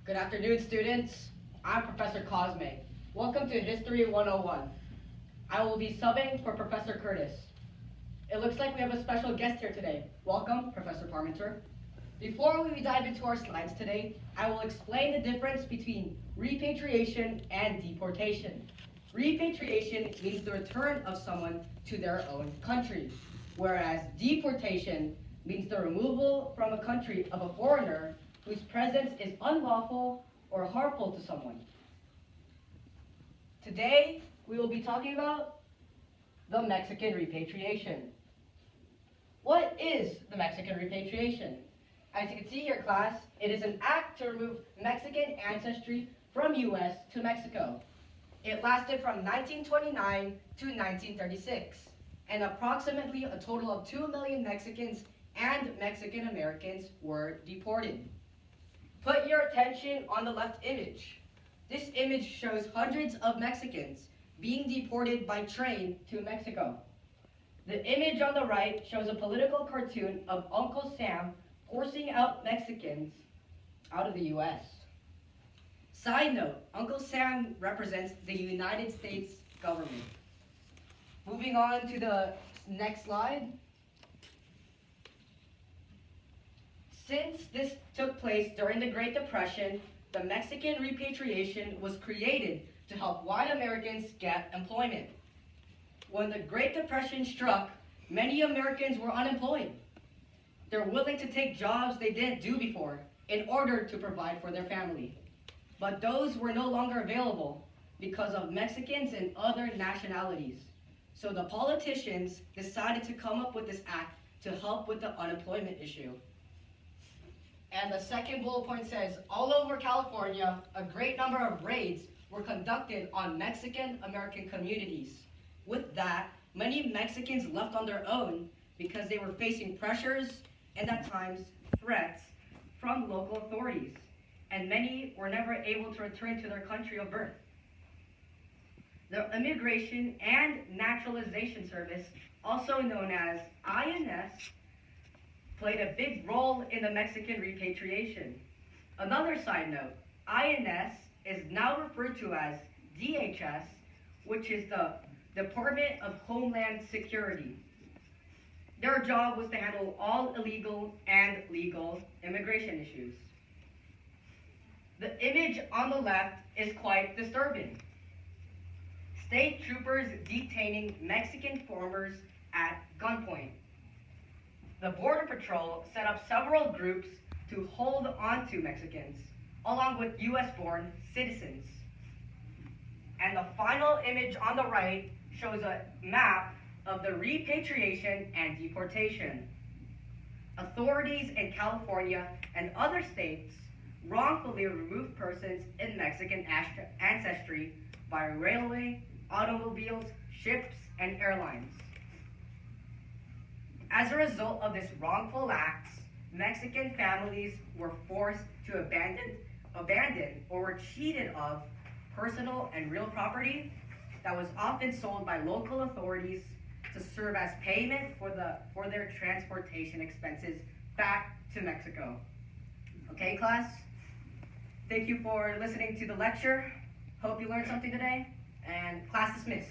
Good afternoon, students. I'm Professor Cosme. Welcome to History 101. I will be subbing for Professor Curtis. It looks like we have a special guest here today. Welcome, Professor Parmenter. Before we dive into our slides today, I will explain the difference between repatriation and deportation. Repatriation means the return of someone to their own country, whereas deportation means the removal from a country of a foreigner whose presence is unlawful or harmful to someone. Today, we will be talking about the Mexican Repatriation. What is the Mexican Repatriation? As you can see here, class, it is an act to remove Mexican ancestry from U.S. to Mexico. It lasted from 1929 to 1936, and approximately a total of 2 million Mexicans and Mexican Americans were deported. Put your attention on the left image. This image shows hundreds of Mexicans being deported by train to Mexico. The image on the right shows a political cartoon of Uncle Sam forcing out Mexicans out of the U.S. Side note, Uncle Sam represents the United States government. Moving on to the next slide. Since this took place during the Great Depression, the Mexican Repatriation was created to help white Americans get employment. When the Great Depression struck, many Americans were unemployed. They're willing to take jobs they didn't do before in order to provide for their family. But those were no longer available because of Mexicans and other nationalities. So the politicians decided to come up with this act to help with the unemployment issue. And the second bullet point says, all over California, a great number of raids were conducted on Mexican American communities. With that, many Mexicans left on their own because they were facing pressures and at times threats from local authorities, and many were never able to return to their country of birth. The Immigration and Naturalization Service, also known as INS, played a big role in the Mexican repatriation. Another side note, INS is now referred to as DHS, which is the Department of Homeland Security. Their job was to handle all illegal and legal immigration issues. The image on the left is quite disturbing. State troopers detaining Mexican farmers at gunpoint. The Border Patrol set up several groups to hold on to Mexicans, along with US-born citizens. And the final image on the right shows a map of the repatriation and deportation. Authorities in California and other states wrongfully removed persons in Mexican ancestry by railway, automobiles, ships, and airlines. As a result of this wrongful acts, Mexican families were forced to abandon or were cheated of personal and real property that was often sold by local authorities to serve as payment for their transportation expenses back to Mexico. Okay, class? Thank you for listening to the lecture. Hope you learned something today, and class dismissed.